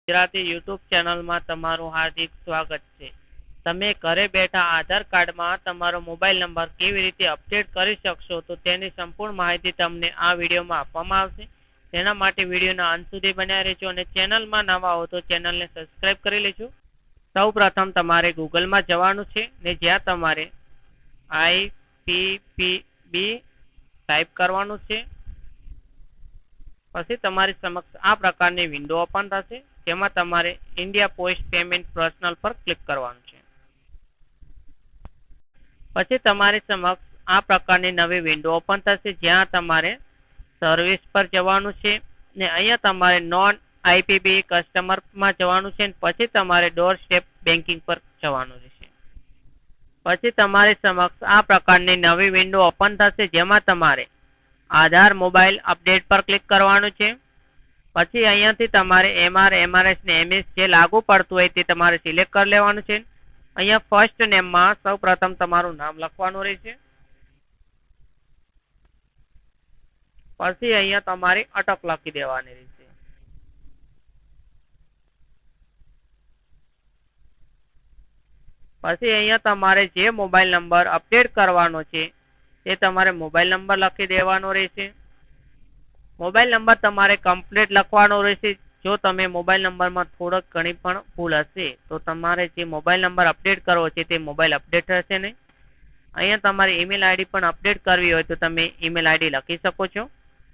Gujarati YouTube ચેનલમાં તમારું હાર્દિક સ્વાગત છે. તમે ઘરે બેઠા આધાર કાર્ડમાં તમારો મોબાઈલ નંબર કેવી રીતે અપડેટ કરી શકશો તો તેની સંપૂર્ણ માહિતી તમને આ વિડીયોમાં આપવામાં આવશે. તેના માટે વિડીયોના અંત સુધી બન્યા રહેજો અને ચેનલમાં નવા હો તો ચેનલને સબસ્ક્રાઇબ કરી લેજો. સૌ પ્રથમ તમારે ગૂગલમાં જવાનું છે ને જ્યાં તમારે IPPB ટાઈપ કરવાનું છે. પછી તમારી સમક્ષ આ પ્રકારની વિન્ડો ઓપન થશે, જેમાં તમારે ઇન્ડિયા પોસ્ટ પેમેન્ટ પર્સનલ પર ક્લિક કરવાનું છે. પછી તમારી સમક્ષ આ પ્રકારની નવી વિન્ડો ઓપન થશે, જ્યાં તમારે સર્વિસ પર જવાનું છે ને અહીંયા તમારે નોન IPP કસ્ટમરમાં જવાનું છે. પછી તમારે ડોર સ્ટેપ બેન્કિંગ પર જવાનું રહેશે. પછી તમારી સમક્ષ આ પ્રકારની નવી વિન્ડો ઓપન થશે, જેમાં તમારે આધાર મોબાઈલ અપડેટ પર ક્લિક કરવાનું છે. પછી અહીંયાથી તમારે MR, MRS ને MS જે લાગુ પડતું હોય તે તમારે સિલેક્ટ કરી લેવાનું છે. અહીંયા ફર્સ્ટ નેમમાં સૌ પ્રથમ તમારું નામ લખવાનું રહેશે. પછી અહીંયા તમારે અટક લખી દેવાની રહેશે. પછી અહીંયા તમારે જે મોબાઈલ નંબર અપડેટ કરવાનો છે તે તમારે મોબાઈલ નંબર લખી દેવાનો રહેશે. મોબાઈલ નંબર તમારે કમ્પ્લીટ લખવાનો રહેશે. જો તમે મોબાઈલ નંબરમાં થોડોક ઘણી પણ ભૂલ હશે તો તમારે જે મોબાઈલ નંબર અપડેટ કરવો છે તે મોબાઈલ અપડેટ થશે નહીં. અહીંયા તમારે ઈમેલ આઈડી પણ અપડેટ કરવી હોય તો તમે ઈમેલ આઈડી લખી શકો છો.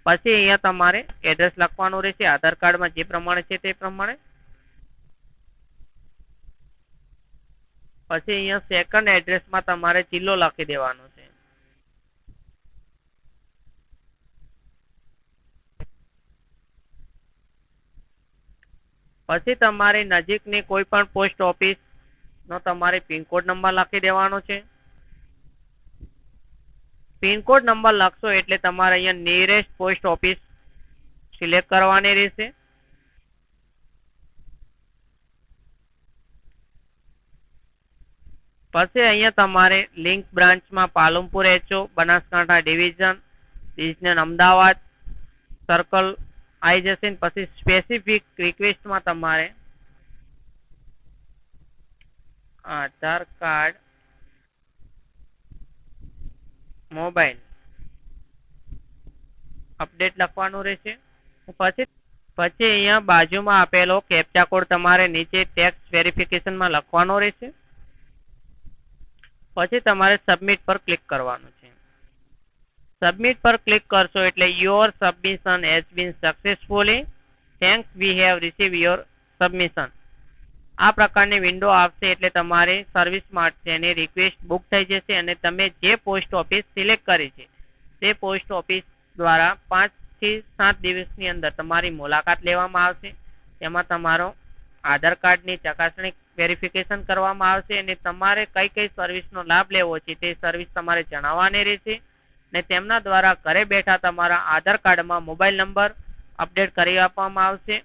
પછી અહીંયા તમારે એડ્રેસ લખવાનું રહેશે, આધાર કાર્ડમાં જે પ્રમાણે છે તે પ્રમાણે. પછી અહીંયા સેકન્ડ એડ્રેસમાં તમારે જિલ્લો લખી દેવાનો છે. પછી તમારી નજીકની કોઈ પણ પોસ્ટ ઓફિસ નો તમારે પિનકોડ નંબર લખી દેવાનો છે. પિનકોડ નંબર લખશો એટલે તમારે અહીંયા નિયરેસ્ટ પોસ્ટ ઓફિસ સિલેક્ટ કરવાની રહેશે. પછી અહીંયા તમારે લિંક બ્રાન્ચમાં Palanpur HO, Banaskantha division Ahmedabad circle આવી જશે. પછી સ્પેસિફિક રિક્વેસ્ટમાં તમારે આધાર કાર્ડ મોબાઈલ અપડેટ લખવાનું રહેશે. પછી અહીંયા બાજુમાં આપેલો કેપ્ચા કોડ તમારે નીચે ટેક્સ્ટ વેરિફિકેશનમાં લખવાનો રહેશે. પછી તમારે સબમિટ પર ક્લિક કરવાનું છે. સબમિટ પર ક્લિક કરશો એટલે your submission has been successfully, thanks we have receive your submission. આ પ્રકારની વિન્ડો આવશે એટલે તમારી સર્વિસ માટેની રિક્વેસ્ટ બુક થઈ જશે અને તમે જે પોસ્ટ ઓફિસ સિલેક્ટ કરી છે તે પોસ્ટ ઓફિસ દ્વારા 5 થી 7 દિવસની અંદર તમારી મુલાકાત લેવામાં આવશે. તેમાં તમારો આધાર કાર્ડની ચકાસણી વેરિફિકેશન કરવામાં આવશે અને તમારે કઈ કઈ સર્વિસનો લાભ લેવો છે તે સર્વિસ તમારે જણાવવાની રહેશે. ને તેમના દ્વારા ઘરે બેઠા તમારા આધાર કાર્ડમાં મોબાઈલ નંબર અપડેટ કરી આપવામાં આવશે.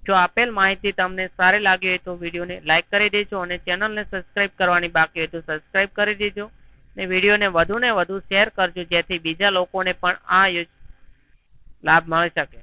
જો આપેલ માહિતી તમને સારી લાગી હોય તો વિડીયોને લાઈક કરી દેજો અને ચેનલને સબસ્ક્રાઇબ કરવાની બાકી હોય તો સબસ્ક્રાઇબ કરી દેજો. ને વિડીયોને વધુ શેર કરજો, જેથી બીજા લોકોને પણ આ લાભ મળી શકે.